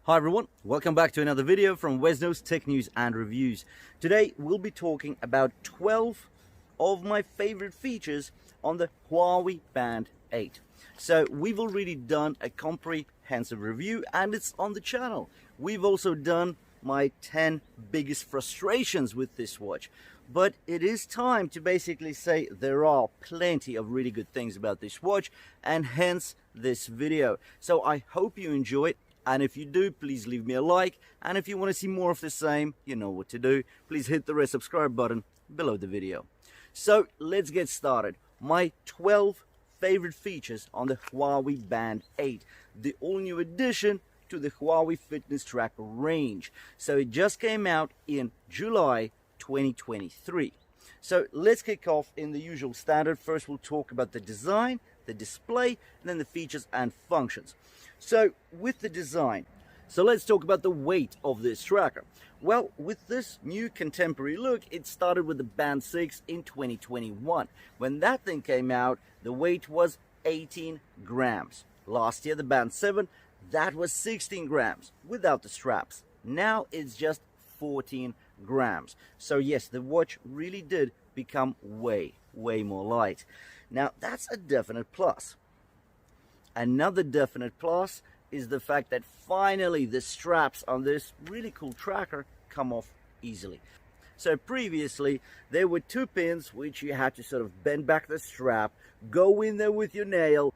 Hi everyone, welcome back to another video from Wesno's Tech News and Reviews. Today we'll be talking about 12 of my favorite features on the Huawei Band 8. So we've already done a comprehensive review and it's on the channel. We've also done my 10 biggest frustrations with this watch. But it is time to basically say there are plenty of really good things about this watch, and hence this video. So I hope you enjoy it. And if you do, please leave me a like. And if you want to see more of the same, you know what to do. Please hit the red subscribe button below the video. So let's get started. My 12 favorite features on the Huawei Band 8. The all-new addition to the Huawei Fitness Tracker range. So it just came out in July 2023. So let's kick off in the usual standard. First we'll talk about the design, the display, and then the features and functions. So with the design, so let's talk about the weight of this tracker. Well, with this new contemporary look, it started with the Band 6 in 2021. When that thing came out, the weight was 18 grams. Last year, the Band 7, that was 16 grams without the straps. Now it's just 14 grams. So yes, the watch really did become way more light. Now that's a definite plus. Another definite plus is the fact that finally the straps on this really cool tracker come off easily. So previously there were two pins which you had to sort of bend back the strap, go in there with your nail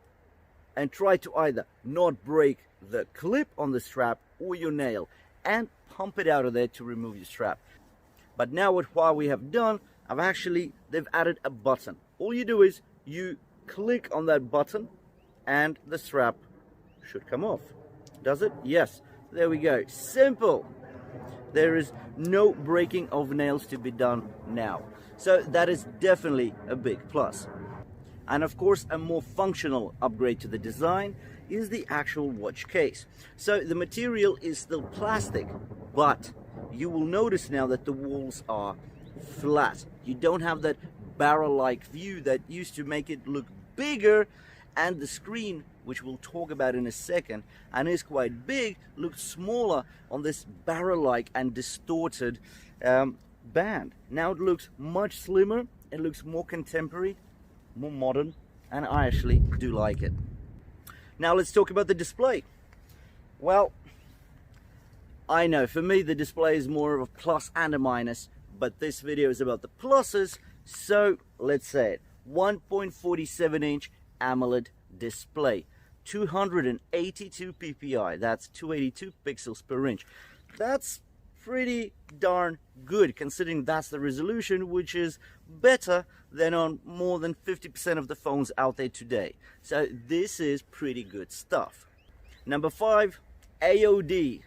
and try to either not break the clip on the strap or your nail and pump it out of there to remove your strap. But now what Huawei have done, they've added a button. All you do is you click on that button and the strap should come off. Does it? Yes. There we go. Simple. There is no breaking of nails to be done now. So that is definitely a big plus. And of course, a more functional upgrade to the design is the actual watch case. So the material is still plastic, but you will notice now that the walls are flat. You don't have that barrel-like view that used to make it look bigger, and the screen, which we'll talk about in a second, and is quite big, looks smaller on this barrel-like and distorted band. Now it looks much slimmer, it looks more contemporary, more modern, and I actually do like it. Now let's talk about the display. Well, I know for me the display is more of a plus and a minus, but this video is about the pluses, so let's say it. 1.47 inch AMOLED display, 282 ppi, that's 282 pixels per inch. That's pretty darn good considering that's the resolution, which is better than on more than 50% of the phones out there today. So this is pretty good stuff. Number 5, AOD,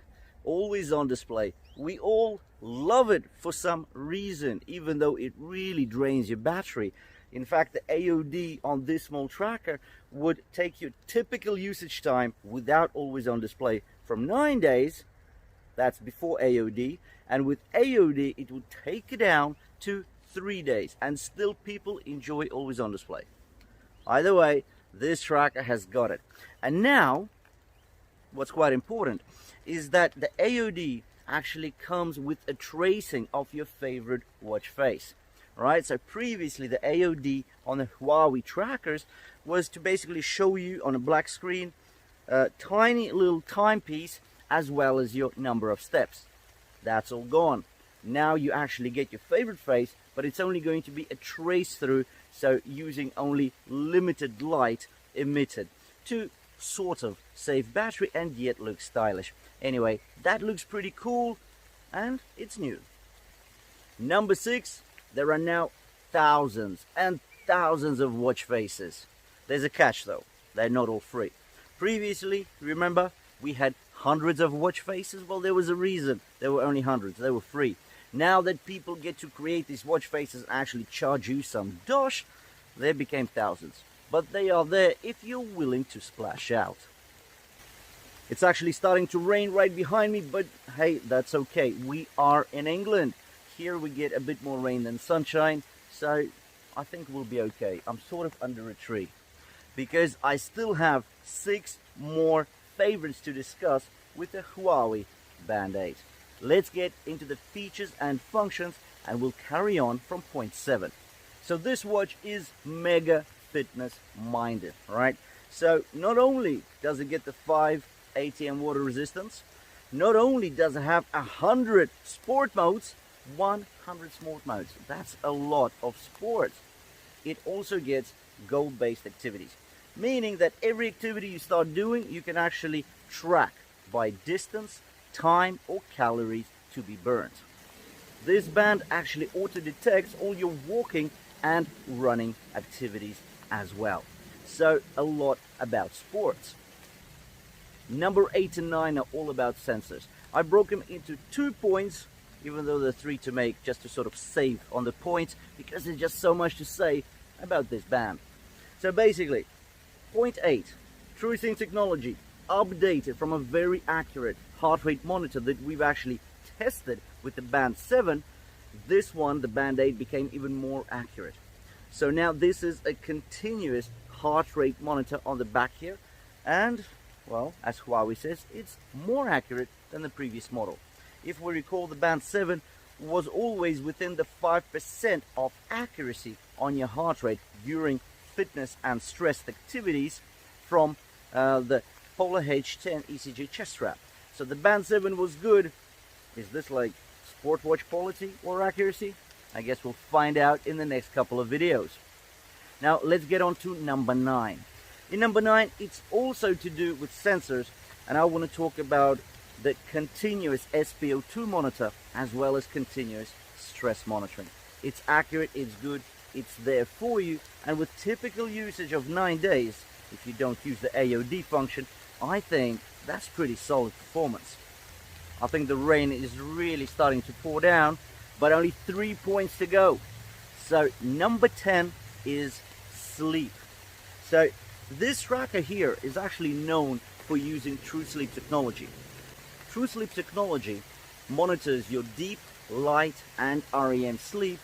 always on display. We all love it for some reason, even though it really drains your battery. In fact, the AOD on this small tracker would take your typical usage time without always on display from 9 days, that's before AOD, and with AOD it would take it down to 3 days, and still people enjoy always on display. Either way, this tracker has got it. And now, what's quite important is that the AOD actually comes with a tracing of your favorite watch face. Right, so previously the AOD on the Huawei trackers was to basically show you on a black screen a tiny little timepiece as well as your number of steps. That's all gone. Now you actually get your favorite face, but it's only going to be a trace through, so using only limited light emitted to sort of save battery and yet look stylish. Anyway, that looks pretty cool and it's new. Number 6. There are now thousands and thousands of watch faces. There's a catch though, they're not all free. Previously, remember, we had hundreds of watch faces. Well, there was a reason there were only hundreds, they were free. Now that people get to create these watch faces and actually charge you some dosh, they became thousands. But they are there if you're willing to splash out. It's actually starting to rain right behind me, but hey, that's okay. We are in England. Here we get a bit more rain than sunshine, so I think we'll be okay. I'm sort of under a tree because I still have 6 more favorites to discuss with the Huawei Band 8. Let's get into the features and functions, and we'll carry on from point 7. So this watch is mega fitness minded, right? So not only does it get the 5 ATM water resistance, not only does it have 100 sport modes, 100 sport modes, that's a lot of sports. It also gets goal-based activities, meaning that every activity you start doing, you can actually track by distance, time, or calories to be burned. This band actually auto-detects all your walking and running activities as well. So a lot about sports. Number 8 and 9 are all about sensors. I broke them into 2 points, even though there are 3 to make, just to sort of save on the points, because there's just so much to say about this band. So basically, point 8, TrueSync technology, updated from a very accurate heart rate monitor that we've actually tested with the Band 7. This one, the Band 8, became even more accurate. So now this is a continuous heart rate monitor on the back here, and well, as Huawei says, it's more accurate than the previous model. If we recall, the Band 7 was always within the 5% of accuracy on your heart rate during fitness and stress activities from the Polar H10 ECG chest strap. So the Band 7 was good. Is this like sport watch quality or accuracy? I guess we'll find out in the next couple of videos. Now let's get on to number 9. In number 9, it's also to do with sensors, and I want to talk about the continuous SpO2 monitor as well as continuous stress monitoring. It's accurate, it's good, it's there for you, and with typical usage of 9 days, if you don't use the AOD function, I think that's pretty solid performance. I think the rain is really starting to pour down, but only 3 points to go. So number 10 is sleep. So this tracker here is actually known for using TrueSleep technology. TrueSleep technology monitors your deep, light, and REM sleep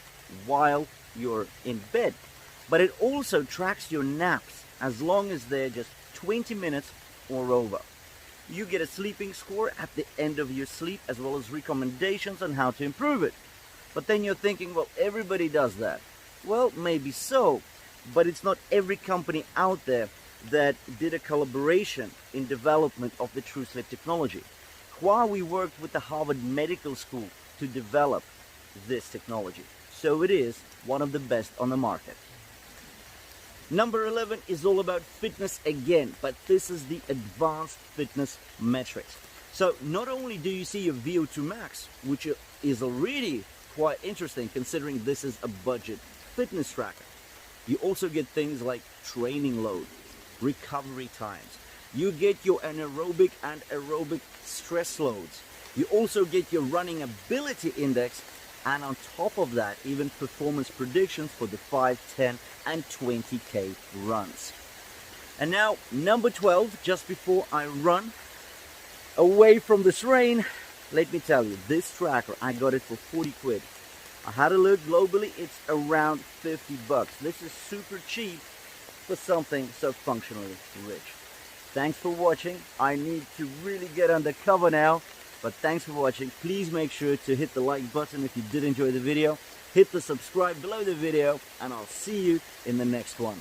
while you're in bed. But it also tracks your naps as long as they're just 20 minutes or over. You get a sleeping score at the end of your sleep, as well as recommendations on how to improve it. But then you're thinking, well, everybody does that. Well, maybe so, but it's not every company out there that did a collaboration in development of the TrueSleep technology. Huawei worked with the Harvard Medical School to develop this technology, so it is one of the best on the market. Number 11 is all about fitness again, but this is the advanced fitness metrics. So not only do you see your VO2 max, which is already quite interesting considering this is a budget fitness tracker, you also get things like training load, recovery times. You get your anaerobic and aerobic stress loads. You also get your running ability index, and on top of that, even performance predictions for the 5, 10, and 20k runs. And now, number 12, just before I run away from this rain, let me tell you, this tracker, I got it for 40 quid. I had a look globally, it's around 50 bucks. This is super cheap for something so functionally rich. Thanks for watching. I need to really get undercover now, but thanks for watching. Please make sure to hit the like button if you did enjoy the video. Hit the subscribe below the video, and I'll see you in the next one.